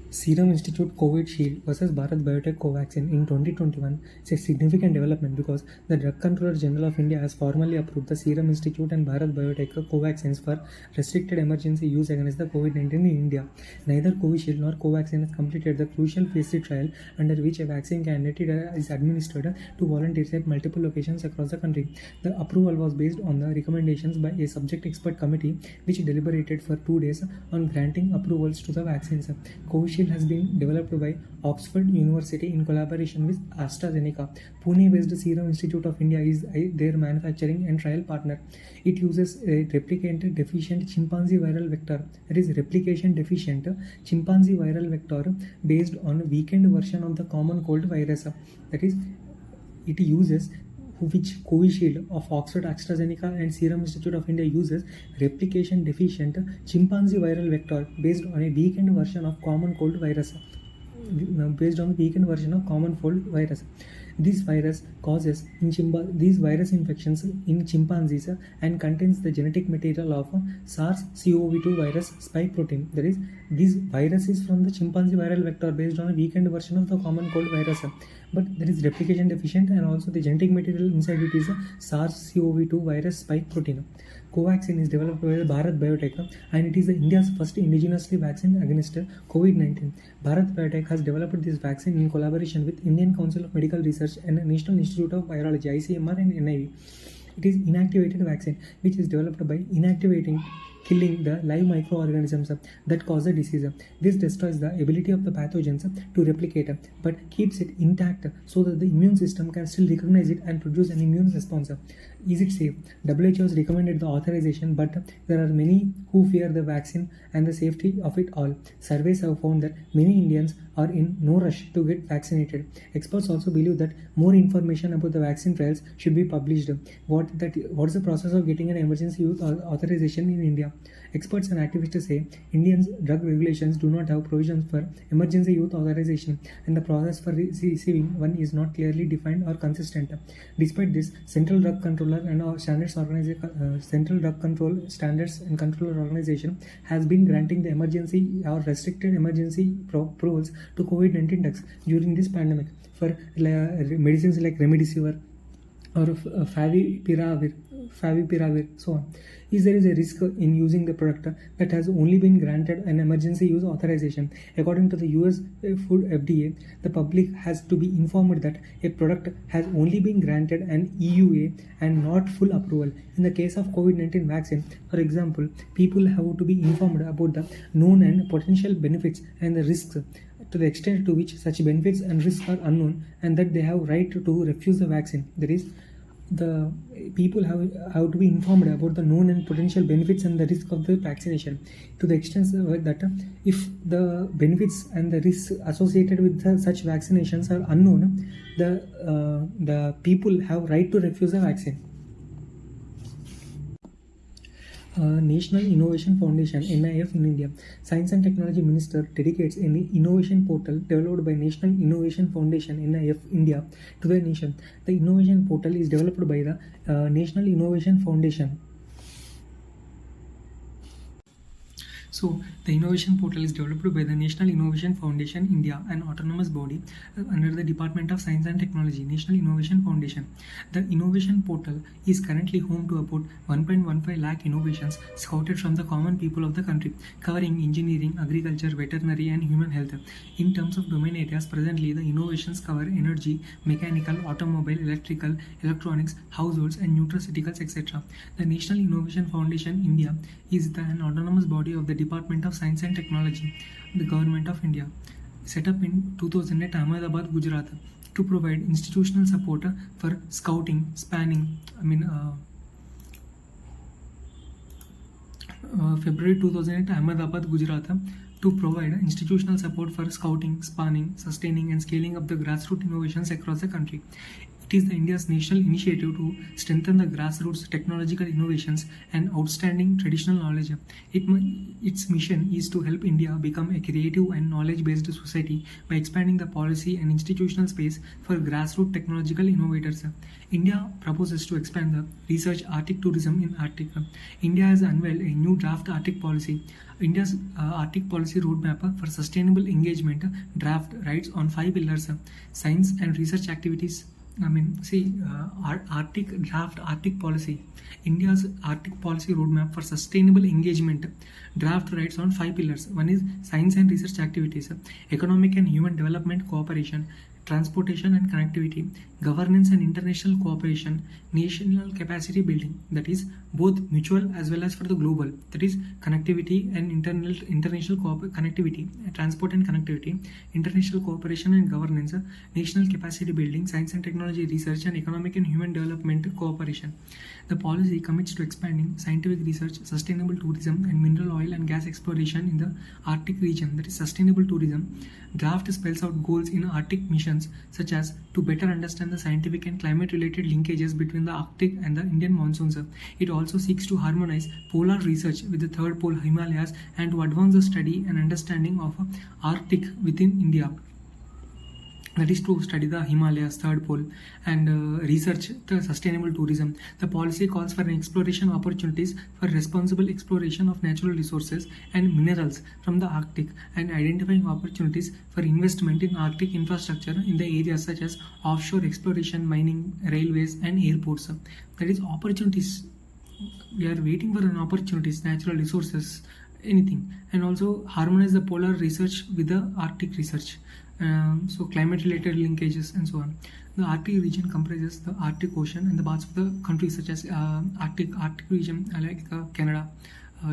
Serum Institute COVID Shield versus Bharat Biotech Covaxin in 2021 is a significant development because the Drug Controller General of India has formally approved the Serum Institute and Bharat Biotech Covaxins for restricted emergency use against the COVID-19 in India. Neither Covishield nor Covaxin has completed the crucial phase 3 trial under which a vaccine candidate is administered to volunteers at multiple locations across the country. The approval was based on the recommendations by a subject expert committee which deliberated for 2 days on granting approvals to the vaccines. Covishield has been developed by Oxford University in collaboration with AstraZeneca. Pune-based Serum Institute of India is their manufacturing and trial partner. It uses a replicant-deficient chimpanzee viral vector, that is replication-deficient chimpanzee viral vector based on a weakened version of the common cold virus. That is, it uses which Covishield of Oxford AstraZeneca and Serum Institute of India uses replication deficient chimpanzee viral vector based on a weakened version of common cold virus. This virus causes these virus infections in chimpanzees and contains the genetic material of SARS-CoV-2 virus spike protein. That is, this virus is from the chimpanzee viral vector based on a weakened version of the common cold virus, but there is replication deficient and also the genetic material inside it is SARS-CoV-2 virus spike protein. Covaxin is developed by Bharat Biotech and it is India's first indigenously vaccine against COVID-19. Bharat Biotech has developed this vaccine in collaboration with Indian Council of Medical Research and National Institute of Virology (ICMR) and NIV. It is inactivated vaccine which is developed by killing the live microorganisms that cause the disease. This destroys the ability of the pathogens to replicate but keeps it intact so that the immune system can still recognize it and produce an immune response. Is it safe? WHO has recommended the authorization, but there are many who fear the vaccine and the safety of it all. Surveys have found that many Indians are in no rush to get vaccinated. Experts also believe that more information about the vaccine trials should be published. What is the process of getting an emergency use authorization in India? Experts and activists say Indians' drug regulations do not have provisions for emergency use authorization, and the process for receiving one is not clearly defined or consistent. Despite this, Central Drug Controller and Central Drug Control Standards and Controller Organization has been granting the emergency or restricted emergency approvals to COVID-19 drugs during this pandemic for medicines like Remdesivir or Favipiravir, so on. Is there is a risk in using the product that has only been granted an emergency use authorization? According to the US Food FDA, the public has to be informed that a product has only been granted an EUA and not full approval. In the case of COVID-19 vaccine, for example, people have to be informed about the known and potential benefits and the risks to the extent to which such benefits and risks are unknown, and that they have right to refuse the vaccine. That is, the people have to be informed about the known and potential benefits and the risk of the vaccination to the extent that if the benefits and the risks associated with such vaccinations are unknown, the people have right to refuse the vaccine. National Innovation Foundation (NIF) in India. Science and Technology Minister dedicates an innovation portal developed by National Innovation Foundation (NIF) India to the nation. The innovation portal is developed by the National Innovation Foundation. So, the innovation portal is developed by the National Innovation Foundation India, an autonomous body under the Department of Science and Technology, National Innovation Foundation. The innovation portal is currently home to about 1.15 lakh innovations scouted from the common people of the country, covering engineering, agriculture, veterinary and human health. In terms of domain areas, presently the innovations cover energy, mechanical, automobile, electrical, electronics, households and nutraceuticals, etc. The National Innovation Foundation India is an autonomous body of the Department of Science and Technology, the Government of India, set up in 2008 Ahmedabad, Gujarat, to provide institutional support for scouting, February 2008 Ahmedabad, Gujarat, to provide institutional support for scouting, spanning, sustaining and scaling up the grassroots innovations across the country. It is the India's national initiative to strengthen the grassroots technological innovations and outstanding traditional knowledge. Its mission is to help India become a creative and knowledge-based society by expanding the policy and institutional space for grassroots technological innovators. India proposes to expand the research Arctic tourism in Arctic. India has unveiled a new draft Arctic policy. India's Arctic policy roadmap for sustainable engagement draft writes on 5 pillars: science and research activities. Arctic draft Arctic policy. India's Arctic policy roadmap for sustainable engagement draft writes on 5 pillars. One is science and research activities, economic and human development cooperation, transportation and connectivity, governance and international cooperation, national capacity building, that is both mutual as well as for the global, that is connectivity and international connectivity, transport and connectivity, international cooperation and governance, national capacity building, science and technology research, and economic and human development cooperation. The policy commits to expanding scientific research, sustainable tourism, and mineral oil and gas exploration in the Arctic region, that is sustainable tourism. Draft spells out goals in Arctic missions such as to better understand the scientific and climate related linkages between the Arctic and the Indian monsoons. It also seeks to harmonize polar research with the third pole Himalayas and to advance the study and understanding of Arctic within India. That is to study the Himalayas, third pole, and research the sustainable tourism. The policy calls for an exploration opportunities for responsible exploration of natural resources and minerals from the Arctic, and identifying opportunities for investment in Arctic infrastructure in the areas such as offshore exploration, mining, railways, and airports. That is opportunities. We are waiting for an opportunities, natural resources, anything, and also harmonize the polar research with the Arctic research. So climate related linkages and so on. The Arctic region comprises the Arctic Ocean and the parts of the countries such as Arctic region like Canada,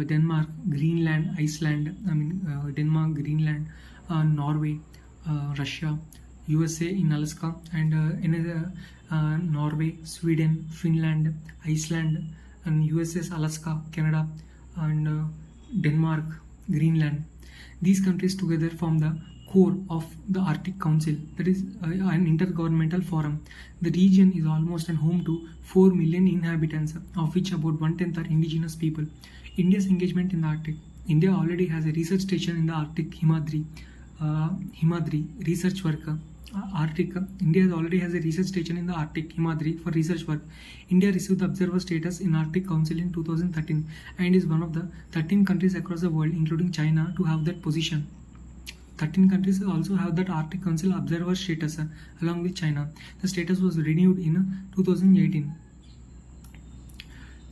Denmark, Greenland, Iceland, Denmark, Greenland, Norway, Russia, USA in Alaska, and another Norway, Sweden, Finland, Iceland, and USS Alaska, Canada, and Denmark, Greenland. These countries together form the core of the Arctic Council, that is an intergovernmental forum. The region is almost an home to 4 million inhabitants, of which about 1/10 are indigenous people. India's engagement in the Arctic. India already has a research station in the Arctic, Himadri research work. India already has a research station in the Arctic, Himadri, for research work. India received the observer status in Arctic Council in 2013 and is one of the 13 countries across the world, including China, to have that position. 13 countries also have that Arctic Council observer status along with China. The status was renewed in 2018.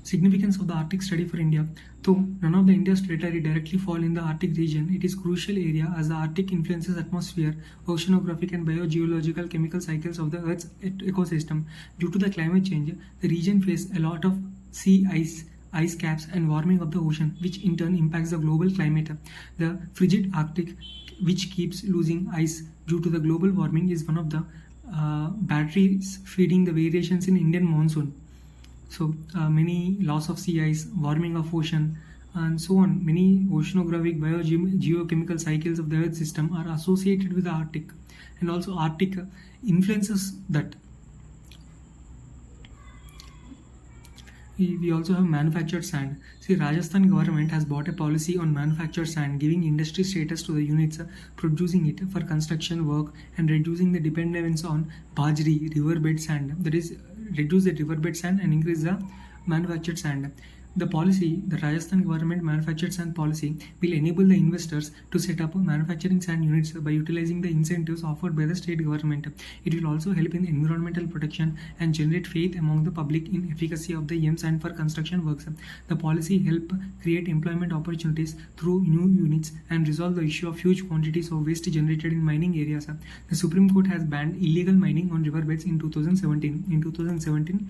Significance of the Arctic study for India. Though none of the India's territory directly fall in the Arctic region, it is crucial area as the Arctic influences atmosphere, oceanographic and biogeological chemical cycles of the Earth's ecosystem. Due to the climate change, the region faces a lot of sea ice caps and warming of the ocean, which in turn impacts the global climate. The frigid Arctic, which keeps losing ice due to the global warming, is one of the batteries feeding the variations in Indian monsoon. So many loss of sea ice, warming of ocean, and so on. Many oceanographic biogeochemical cycles of the Earth system are associated with the Arctic, and also Arctic influences that. We also have manufactured sand. See, Rajasthan government has bought a policy on manufactured sand, giving industry status to the units producing it for construction work and reducing the dependence on Bajri riverbed sand. That is, reduce the riverbed sand and increase the manufactured sand. The policy, the Rajasthan government manufactured sand policy, will enable the investors to set up manufacturing sand units by utilizing the incentives offered by the state government. It will also help in environmental protection and generate faith among the public in efficacy of the sand for construction works. The policy help create employment opportunities through new units and resolve the issue of huge quantities of waste generated in mining areas. The Supreme Court has banned illegal mining on riverbeds in 2017. In 2017,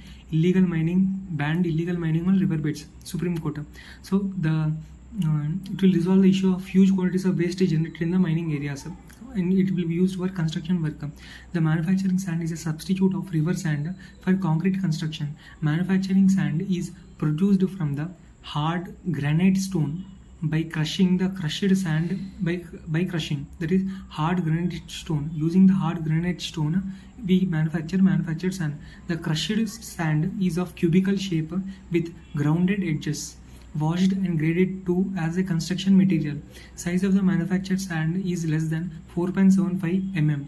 banned illegal mining on riverbeds. Supreme Court. So it will resolve the issue of huge quantities of waste generated in the mining areas, and it will be used for construction work. The manufacturing sand is a substitute of river sand for concrete construction. Manufacturing sand is produced from the hard granite stone by crushing the crushed sand, by crushing, that is hard granite stone. Using the hard granite stone, we manufactured sand. The crushed sand is of cubical shape with grounded edges, washed and graded to as a construction material. Size of the manufactured sand is less than 4.75 mm.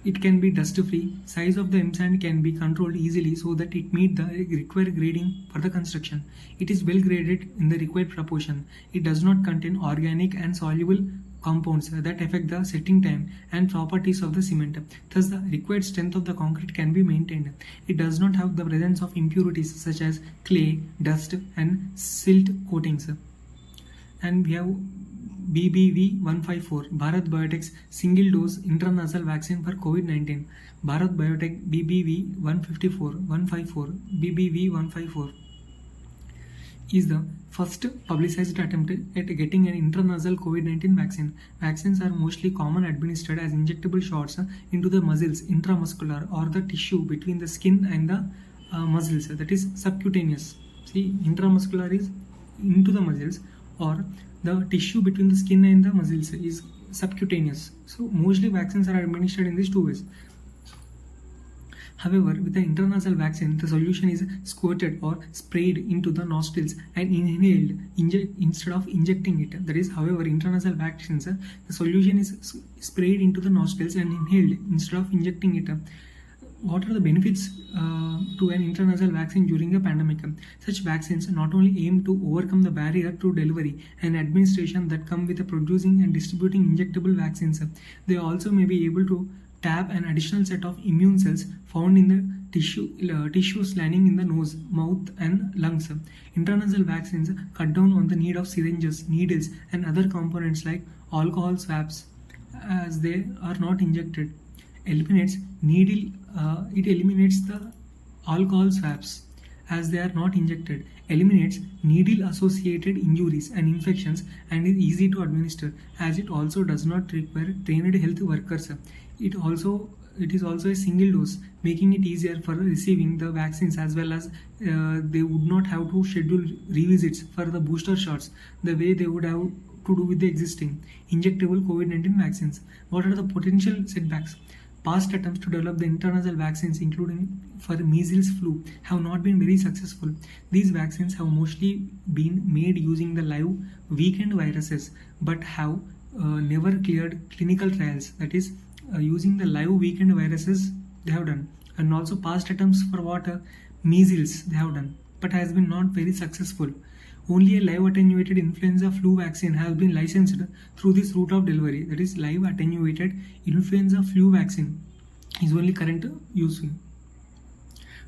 It can be dust free. Size of the M sand can be controlled easily so that it meet the required grading for the construction. It is well graded in the required proportion. It does not contain organic and soluble compounds that affect the setting time and properties of the cement. Thus, the required strength of the concrete can be maintained. It does not have the presence of impurities such as clay, dust, and silt coatings. And we have BBV 154, Bharat Biotech's single dose intranasal vaccine for COVID-19. Bharat Biotech BBV 154 BBV 154 is the first publicized attempt at getting an intranasal COVID-19 vaccine. Vaccines are mostly common administered as injectable shots into the muscles, intramuscular, or the tissue between the skin and the muscles, that is subcutaneous. See, intramuscular is into the muscles, or the tissue between the skin and the muscles is subcutaneous. So mostly vaccines are administered in these two ways. However, with the intranasal vaccine, the solution is squirted or sprayed into the nostrils and inhaled instead of injecting it. That is, however, intranasal vaccines, the solution is sprayed into the nostrils and inhaled instead of injecting it. What are the benefits to an intranasal vaccine during a pandemic? Such vaccines not only aim to overcome the barrier to delivery and administration that come with producing and distributing injectable vaccines, they also may be able to tap an additional set of immune cells found in the tissues lining in the nose, mouth, and lungs. Intranasal vaccines cut down on the need of syringes, needles, and other components like alcohol swabs, as they are not injected. It eliminates the alcohol swabs as they are not injected, eliminates needle associated injuries and infections, and is easy to administer as it also does not require trained health workers. It is also a single dose, making it easier for receiving the vaccines, as well as they would not have to schedule revisits for the booster shots the way they would have to do with the existing injectable COVID-19 vaccines. What are the potential setbacks? Past attempts to develop the intranasal vaccines, including for measles flu, have not been very successful. These vaccines have mostly been made using the live weakened viruses, but have never cleared clinical trials. That is, using the live weakened viruses they have done, and also past attempts for measles they have done, but has been not very successful. Only a live attenuated influenza flu vaccine has been licensed through this route of delivery. That is, live attenuated influenza flu vaccine is only current using.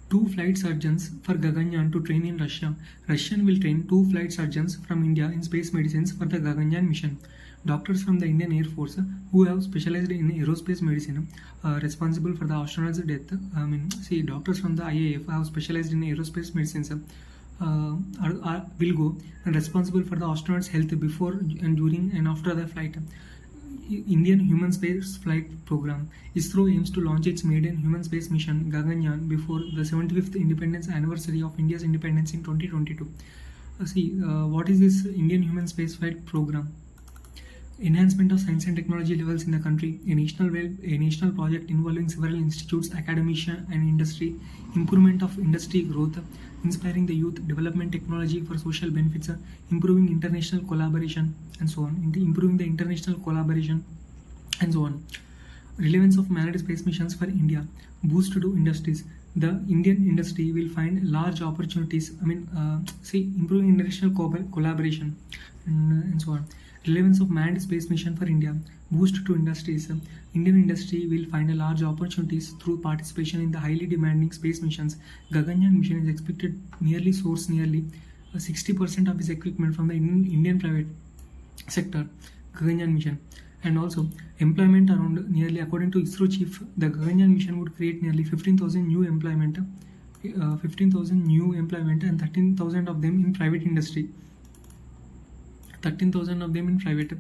2 flight surgeons for Gaganyaan to train in Russia. Russian will train 2 flight surgeons from India in space medicines for the Gaganyaan mission. Doctors from the Indian Air Force who have specialized in aerospace medicine responsible for the astronauts' death. Doctors from the IAF have specialized in aerospace medicine will go and responsible for the astronauts' health before and during and after the flight. Indian Human Space Flight Program. ISRO aims to launch its maiden human space mission Gaganyaan before the 75th independence anniversary of India's independence in 2022. What is this Indian Human Space Flight Program? Enhancement of science and technology levels in the country, a national project involving several institutes, academia, and industry, improvement of industry growth, inspiring the youth, development technology for social benefits, improving international collaboration, and so on. Improving the international collaboration, and so on. Relevance of manned space missions for India, boost to industries. The Indian industry will find large opportunities. Improving international collaboration, and so on. Relevance of manned space mission for India, boost to industries. Indian industry will find a large opportunities through participation in the highly demanding space missions. Gaganyaan mission is expected source nearly 60% of its equipment from the Indian private sector. Gaganyaan mission, and also employment around nearly, according to ISRO chief, the Gaganyaan mission would create nearly 15,000 new employment, and 13,000 of them in private industry. 13,000 of them in private,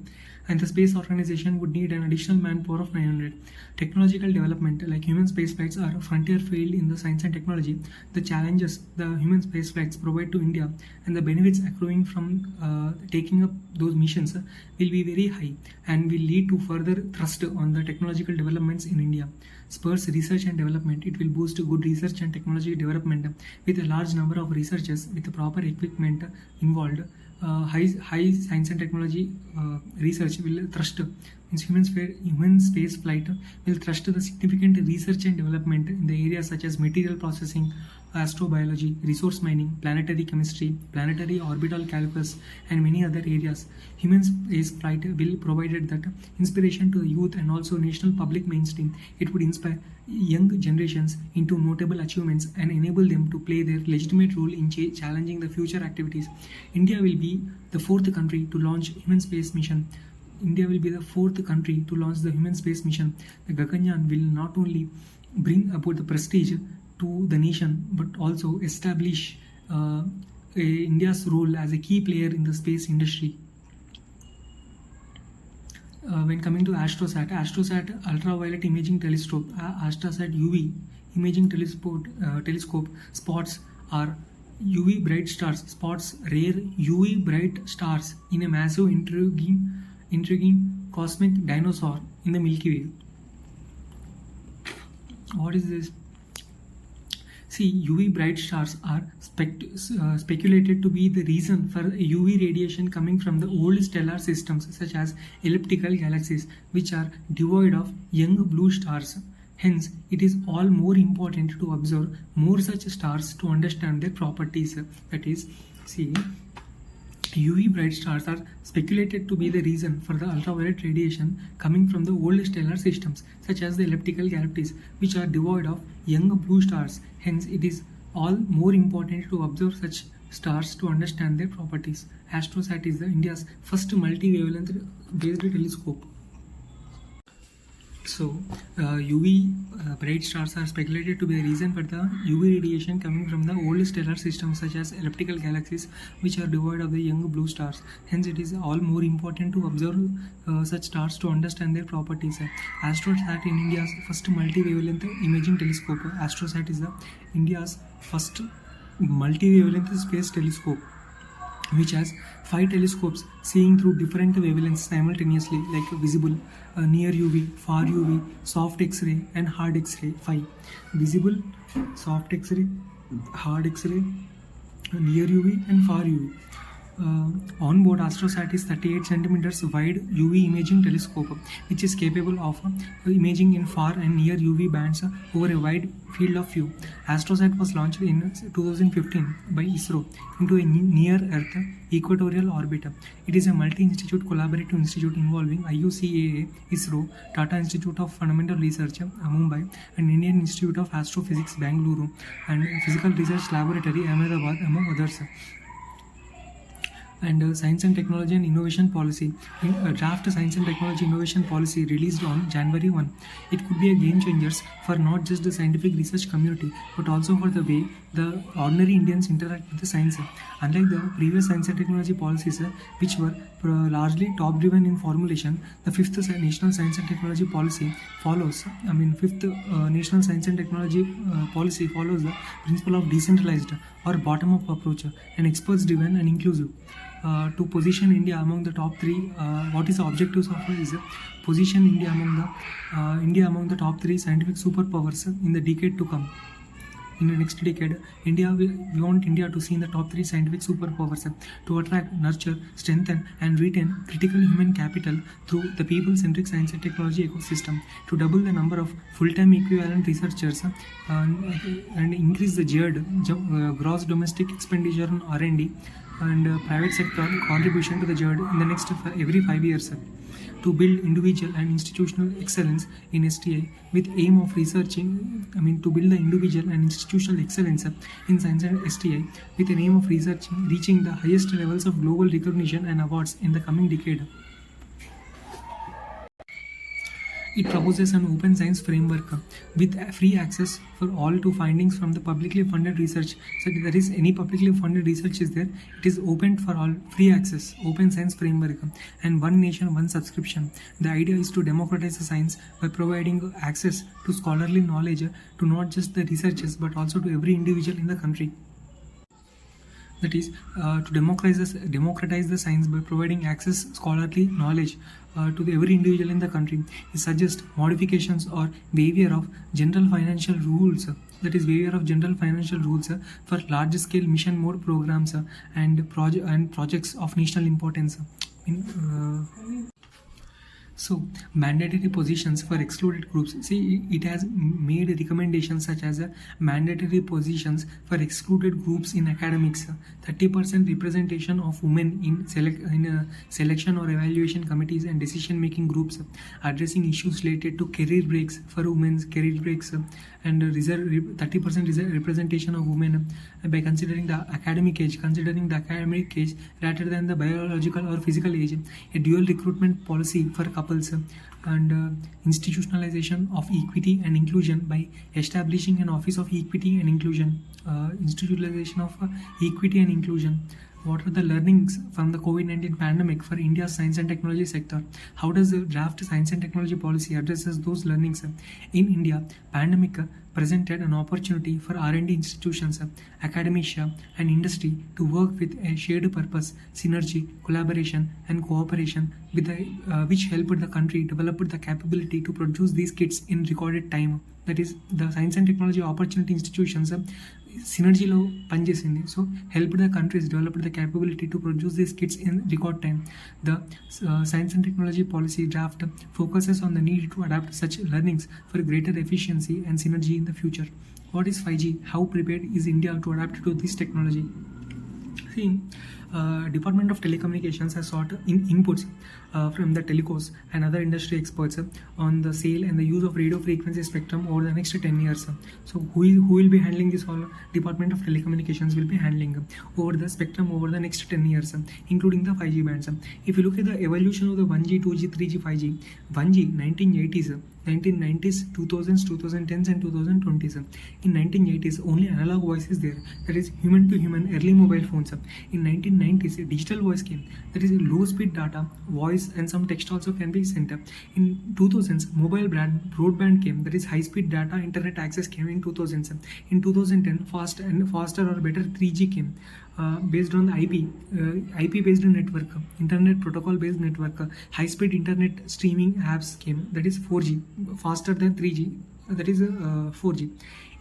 and the space organization would need an additional manpower of 900. Technological development like human space flights are a frontier field in the science and technology. The challenges the human space flights provide to India and the benefits accruing from taking up those missions will be very high and will lead to further thrust on the technological developments in India. Spurs research and development. It will boost good research and technology development with a large number of researchers with the proper equipment involved. High science and technology research will thrust means human space flight will thrust the significant research and development in the areas such as material processing, astrobiology, resource mining, planetary chemistry, planetary orbital calculus, and many other areas. Human space flight will provide that inspiration to the youth and also national public mainstream. It would inspire young generations into notable achievements and enable them to play their legitimate role in challenging the future activities. India will be the fourth country to launch human space mission. India will be the fourth country to launch the human space mission. The Gaganyaan will not only bring about the prestige to the nation but also establish India's role as a key player in the space industry. When coming to AstroSat ultraviolet imaging telescope, AstroSat UV imaging telescope spots are UV bright stars, spots rare UV bright stars in a massive intriguing cosmic dinosaur in the Milky Way. What is this? See, UV bright stars are speculated to be the reason for UV radiation coming from the old stellar systems such as elliptical galaxies, which are devoid of young blue stars. Hence, it is all more important to observe more such stars to understand their properties. That is, see, UV bright stars are speculated to be the reason for the ultraviolet radiation coming from the old stellar systems such as the elliptical galaxies, which are devoid of young blue stars. Hence, it is all more important to observe such stars to understand their properties. AstroSat is India's first multi-wavelength based telescope. So, UV bright stars are speculated to be the reason for the UV radiation coming from the old stellar systems such as elliptical galaxies, which are devoid of the young blue stars. Hence, it is all more important to observe such stars to understand their properties. AstroSat in India's first multi-wavelength imaging telescope. AstroSat is India's first multi-wavelength space telescope, which has 5 telescopes seeing through different wavelengths simultaneously, like visible, near UV, far UV, soft X-ray and hard X-ray. 5 visible, soft X-ray, hard X-ray, near UV and far UV. On-board AstroSat is 38 centimeters wide UV imaging telescope, which is capable of imaging in far and near UV bands over a wide field of view. AstroSat was launched in 2015 by ISRO into a near-Earth equatorial orbit. It is a multi-institute collaborative institute involving IUCAA, ISRO, Tata Institute of Fundamental Research, Mumbai, and Indian Institute of Astrophysics, Bangalore, and Physical Research Laboratory, Ahmedabad, among others. And Science and Technology and Innovation Policy. In a draft Science and Technology Innovation Policy released on January 1. It could be a game changer for not just the scientific research community but also for the way the ordinary Indians interact with the science. Unlike the previous science and technology policies, which were largely top driven in formulation, the fifth National Science and Technology Policy follows. Fifth National Science and Technology Policy follows the principle of decentralized or bottom up approach and experts driven and inclusive. To position India among the top 3, what is the objectives of it is position India among the top 3 scientific superpowers in the decade to come. In the next decade, we want India to see in the top 3 scientific superpowers to attract, nurture, strengthen, and retain critical human capital through the people-centric science and technology ecosystem, to double the number of full-time equivalent researchers and increase the GERD, gross domestic expenditure on R&D, and private sector contribution to the GERD in the next every 5 years, to build individual and institutional excellence in STI with aim of to build the individual and institutional excellence in science and STI with an aim of reaching the highest levels of global recognition and awards in the coming decade. It proposes an open science framework with free access for all to findings from the publicly funded research. So if there is any publicly funded research is there, it is open for all, free access, open science framework, and one nation, one subscription. The idea is to democratize the science by providing access to scholarly knowledge to not just the researchers but also to every individual in the country. That is to democratize the science by providing access scholarly knowledge to every individual in the country. It suggests modifications or waiver of general financial rules, that is waiver of general financial rules for large scale mission mode programs and projects of national importance. So, mandatory positions for excluded groups. See, it has made recommendations such as mandatory positions for excluded groups in academics, 30% representation of women in selection or evaluation committees and decision-making groups, addressing issues related to career breaks for women's career breaks, and 30% representation of women by considering the academic age rather than the biological or physical age, a dual recruitment policy for couples, and institutionalization of equity and inclusion by establishing an office of equity and inclusion. Institutionalization of equity and inclusion. What are the learnings from the COVID-19 pandemic for India's science and technology sector? How does the draft science and technology policy addresses those learnings? In India, pandemic presented an opportunity for R&D institutions, academia, and industry to work with a shared purpose, synergy, collaboration, and cooperation, with which helped the country develop the capability to produce these kits in recorded time. That is, the science and technology opportunity institutions synergyలో పనిచేసింది. So helped the countries develop the capability to produce these kits in record time. The science and technology policy draft focuses on the need to adapt such learnings for greater efficiency and synergy in the future. What is 5G? How prepared is India to adapt to this technology? See, Department of Telecommunications has sought inputs from the telecos and other industry experts on the sale and the use of radio frequency spectrum over the next 10 years. So who will be handling this? All Department of Telecommunications will be handling over the spectrum over the next 10 years, including the 5G bands. If you look at the evolution of the 1G, 2G, 3G, 5G, 1G 1980s, 1990s, 2000s, 2010s, and 2020s. In 1980s, only analog voice is there, that is human to human early mobile phones. In 1990s, digital voice came, that is low speed data, voice, and some text also can be sent. In 2000s, mobile broadband came, that is high speed data internet access came in 2000s. In 2010, faster or better 3G came. Based on the IP based network, internet protocol based network, high speed internet streaming apps came, that is 4G, faster than 3G, that is 4G.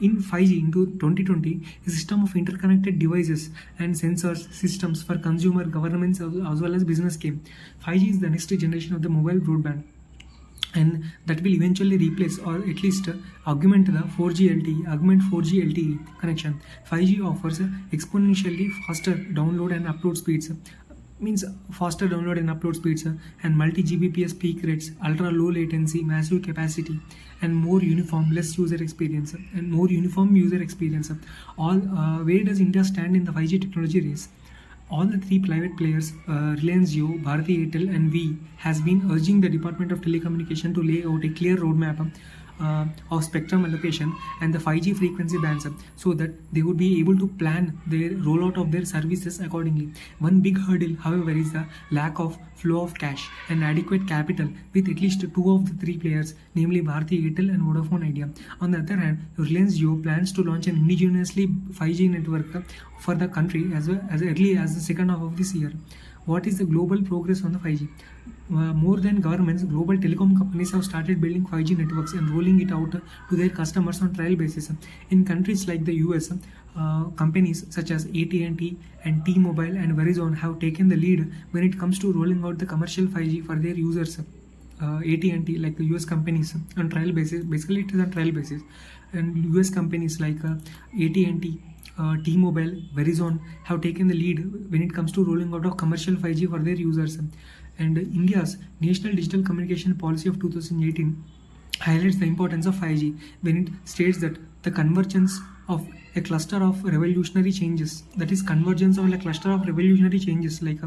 In 5G, into 2020, a system of interconnected devices and sensors systems for consumer, governments, as well as business came. 5G is the next generation of the mobile broadband, and that will eventually replace or at least augment the 4G LTE connection. 5G offers exponentially faster download and upload speeds, means faster download and upload speeds, and multi Gbps peak rates, ultra low latency, massive capacity, and more uniform user experience. All where does India stand in the 5G technology race? All the three private players, Reliance Jio, Bharti Airtel, and Vi, has been urging the Department of Telecommunication to lay out a clear roadmap of spectrum allocation and the 5G frequency bands, so that they would be able to plan their rollout of their services accordingly. One big hurdle, however, is the lack of flow of cash and adequate capital with at least two of the three players, namely Bharti Airtel and Vodafone Idea. On the other hand, Reliance Jio plans to launch an indigenously 5G network for the country as early as the second half of this year. What is the global progress on the 5G? More than governments, global telecom companies have started building 5G networks and rolling it out to their customers on trial basis. In countries like the US, companies such as AT&T and T-Mobile and Verizon have taken the lead when it comes to rolling out the commercial 5G for their users. AT&T, like the US companies, on trial basis. Basically, it is on trial basis. And US companies like AT&T, T-Mobile, Verizon have taken the lead when it comes to rolling out of commercial 5G for their users. And India's National Digital Communication Policy of 2018 highlights the importance of 5G when it states that the convergence of a cluster of revolutionary changes, that is convergence of a cluster of revolutionary changes, like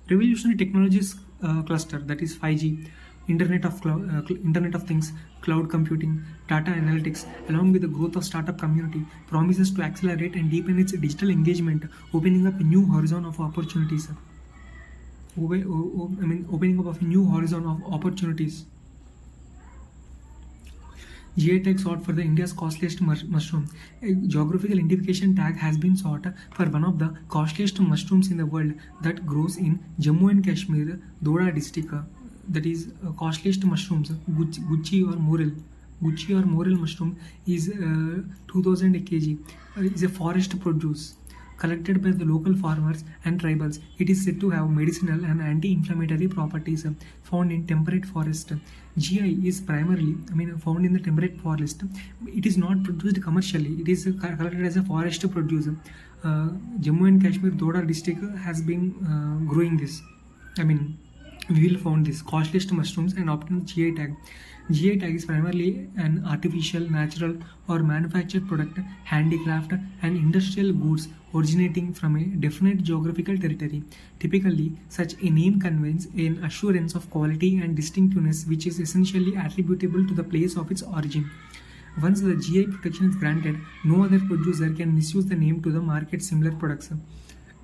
revolutionary technologies cluster, that is 5G, Internet of Things, cloud computing, data analytics, along with the growth of startup community, promises to accelerate and deepen its digital engagement, opening up a new horizon of opportunities. Opening up of a new horizon of opportunities. GI tag sought for the India's costliest mushroom. A geographical identification tag has been sought for one of the costliest mushrooms in the world that grows in Jammu and Kashmir, Doda district. That is costliest mushrooms, Gucci or Morel mushroom is 2000 a kg. Is a forest produce collected by the local farmers and tribals. It is said to have medicinal and anti-inflammatory properties found in temperate forest. GI is primarily, found in the temperate forest. It is not produced commercially. It is collected as a forest produce. Jammu and Kashmir, Doda district has been growing this. We will found this costliest mushrooms and obtain GI tag. GI tag is primarily an artificial, natural or manufactured product, handicraft and industrial goods originating from a definite geographical territory. Typically, such a name conveys an assurance of quality and distinctiveness which is essentially attributable to the place of its origin. Once the GI protection is granted, no other producer can misuse the name to market similar products.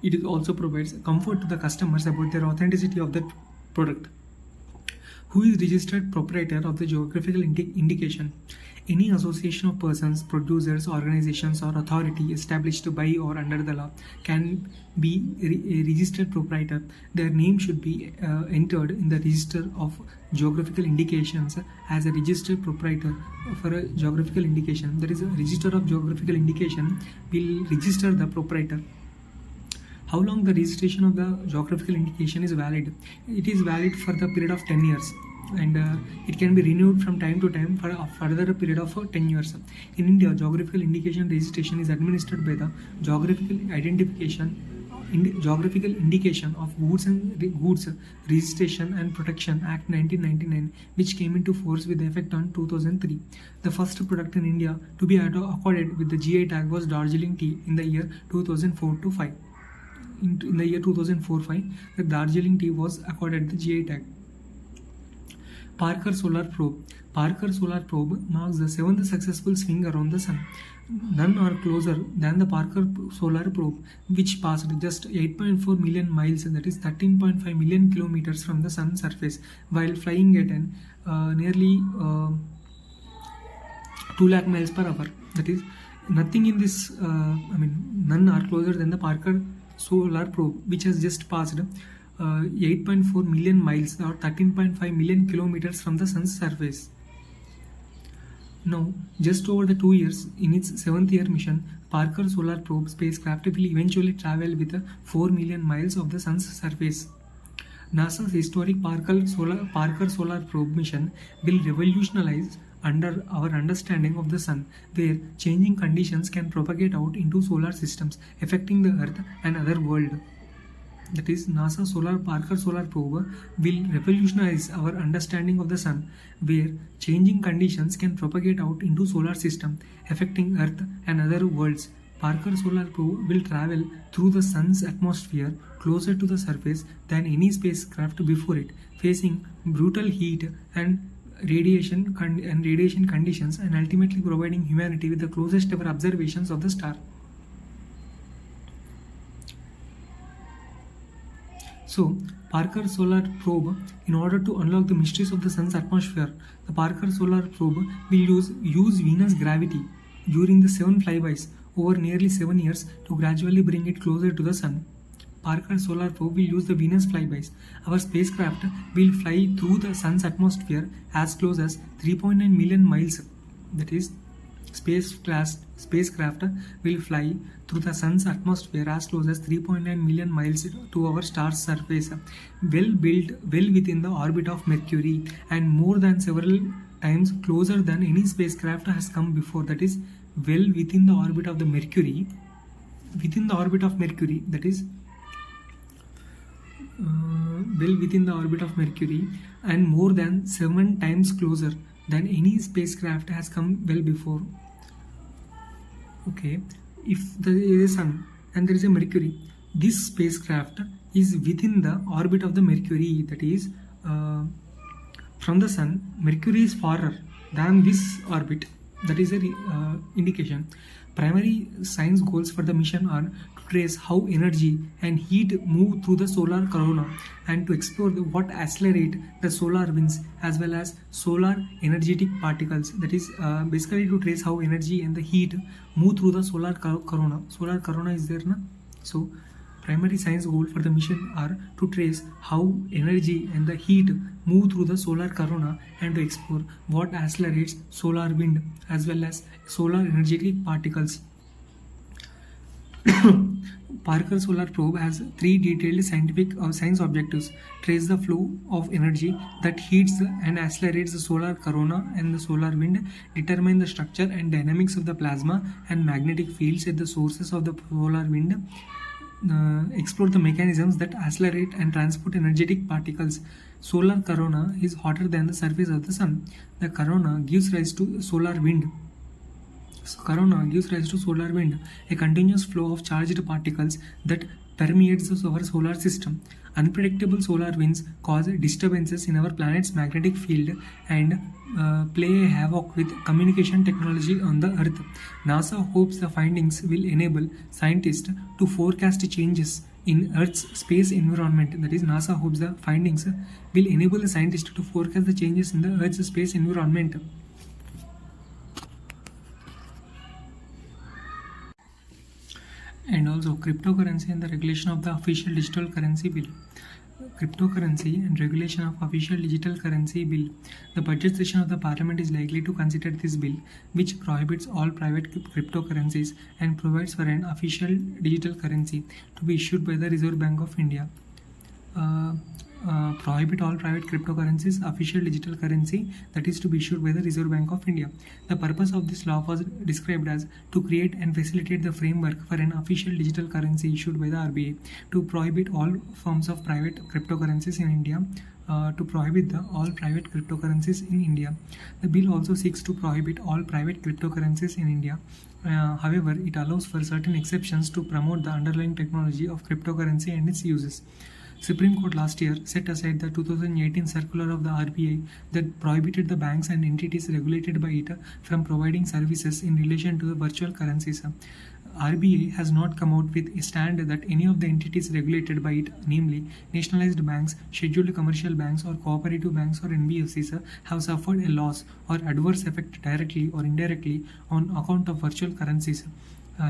It also provides comfort to the customers about their authenticity of the product. Who is registered proprietor of the geographical indication? Any association of persons, producers, organizations or authority established by or under the law can be a registered proprietor. Their name should be entered in the register of geographical indications as a registered proprietor for a geographical indication. That is, a register of geographical indication will register the proprietor. How long the registration of the geographical indication is valid? It is valid for the period of 10 years and it can be renewed from time to time for a further period of 10 years. In India, geographical indication registration is administered by the Geographical Indication of Goods and Goods Registration and Protection Act 1999, which came into force with effect on 2003. The first product in India to be accorded with the GI tag was Darjeeling tea in the year 2004-5. In the year 2004-5, the Darjeeling tea was accorded the GI tag. Parker Solar Probe. Parker Solar Probe marks the 7th successful swing around the Sun. None are closer than the Parker Solar Probe, which passed just 8.4 million miles, that is 13.5 million kilometers from the Sun's surface, while flying at nearly 2 lakh miles per hour. That is, nothing in this, none are closer than the Parker Solar Probe, which has just passed 8.4 million miles or 13.5 million kilometers from the Sun's surface. Now, just over the 2 years, in its 7th year mission, Parker Solar Probe spacecraft will eventually travel with 4 million miles of the Sun's surface. NASA's historic Parker Solar Probe mission will revolutionize under our understanding of the Sun, where changing conditions can propagate out into solar systems, affecting the Earth and other world. That is, NASA Parker Solar Probe will revolutionize our understanding of the Sun, where changing conditions can propagate out into solar system, affecting Earth and other worlds. Parker Solar Probe will travel through the Sun's atmosphere closer to the surface than any spacecraft before it, facing brutal heat and radiation conditions, and ultimately providing humanity with the closest ever observations of the star. So, Parker Solar Probe, in order to unlock the mysteries of the Sun's atmosphere, the Parker Solar Probe will use Venus gravity during the 7 flybys over nearly 7 years to gradually bring it closer to the Sun. Parker Solar Probe will use the Venus flybys. Our spacecraft will fly through the Sun's atmosphere as close as 3.9 million miles. That is, spacecraft will fly through the Sun's atmosphere as close as 3.9 million miles to our star's surface, well within the orbit of Mercury, and more than several times closer than any spacecraft has come before. That is, well within the orbit of the Mercury, that is, well within the orbit of Mercury, and more than 7 times closer than any spacecraft has come well before. Okay, if there is a Sun and there is a Mercury, this spacecraft is within the orbit of the Mercury, that is from the Sun, Mercury is farther than this orbit. That is a indication. Primary science goals for the mission are to trace how energy and heat move through the solar corona and to explore what accelerate the solar winds as well as solar energetic particles. That is basically to trace how energy and the heat move through the solar corona. Solar corona is there, na? So primary science goal for the mission are to trace how energy and the heat move through the solar corona and to explore what accelerates solar wind as well as solar energetic particles. Parker Solar Probe has three detailed scientific science objectives: trace the flow of energy that heats and accelerates the solar corona and the solar wind, determine the structure and dynamics of the plasma and magnetic fields at the sources of the solar wind, explore the mechanisms that accelerate and transport energetic particles. Solar corona is hotter than the surface of the sun. The corona gives rise to solar wind. Corona gives rise to solar wind, a continuous flow of charged particles that permeates our solar system. Unpredictable solar winds cause disturbances in our planet's magnetic field and play havoc with communication technology on the Earth. NASA hopes the findings will enable scientists to forecast changes in Earth's space environment. That is, NASA hopes the findings will enable the scientists to forecast the changes in the Earth's space environment. And also cryptocurrency and the regulation of the official digital currency bill. Cryptocurrency and regulation of official digital currency bill. The budget session of the parliament is likely to consider this bill, which prohibits all private cryptocurrencies and provides for an official digital currency to be issued by the Reserve Bank of India. Prohibit all private cryptocurrencies, official digital currency that is to be issued by the Reserve Bank of India. The purpose of this law was described as to create and facilitate the framework for an official digital currency issued by the RBI, to prohibit all forms of private cryptocurrencies in India, to prohibit all private cryptocurrencies in India. The bill also seeks to prohibit all private cryptocurrencies in India. However, it allows for certain exceptions to promote the underlying technology of cryptocurrency and its uses. Supreme Court last year set aside the 2018 circular of the RBI that prohibited the banks and entities regulated by it from providing services in relation to the virtual currencies. RBI has not come out with a stand that any of the entities regulated by it, namely nationalized banks, scheduled commercial banks or cooperative banks or NBFCs, have suffered a loss or adverse effect directly or indirectly on account of virtual currencies.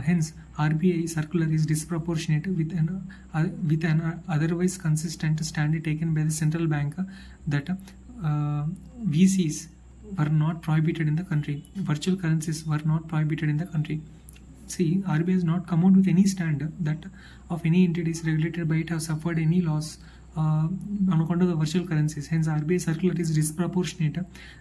Hence, RBI circular is disproportionate with an otherwise consistent stand taken by the central bank that VCs were not prohibited in the country. Virtual currencies were not prohibited in the country. See, RBI has not come out with any stand that of any entities regulated by it have suffered any loss on account of the virtual currencies. Hence, RBI circular is disproportionate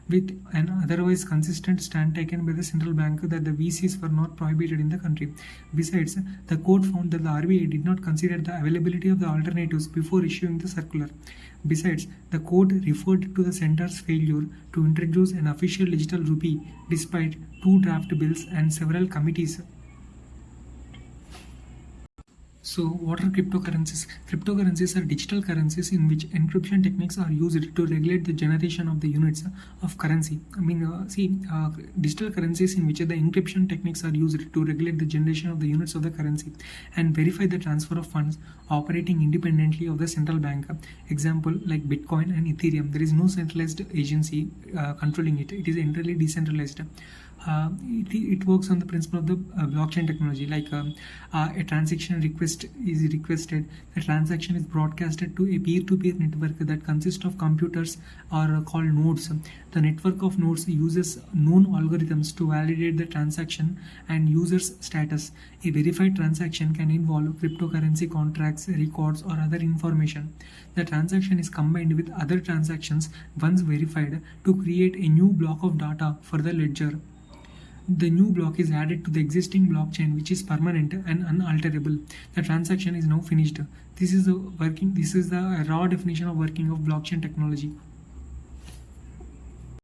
with an otherwise consistent stand taken by the central bank that the VCs were not prohibited in the country. Besides, the court found that the RBI did not consider the availability of the alternatives before issuing the circular. Besides, the court referred to the centre's failure to introduce an official digital rupee despite 2 draft bills and several committees. So, what are cryptocurrencies? Cryptocurrencies are digital currencies in which encryption techniques are used to regulate the generation of the units of currency. Digital currencies in which the encryption techniques are used to regulate the generation of the units of the currency and verify the transfer of funds operating independently of the central bank. Example like Bitcoin and Ethereum. There is no centralized agency controlling it. It is entirely decentralized. It works on the principle of the blockchain technology. Like a transaction request is requested, the transaction is broadcasted to a peer-to-peer network that consists of computers or called nodes. The network of nodes uses known algorithms to validate the transaction and user's status. A verified transaction can involve cryptocurrency contracts, records, or other information. The transaction is combined with other transactions once verified to create a new block of data for the ledger. The new block is added to the existing blockchain, which is permanent and unalterable. The transaction is now finished. This is the raw definition of working of blockchain technology.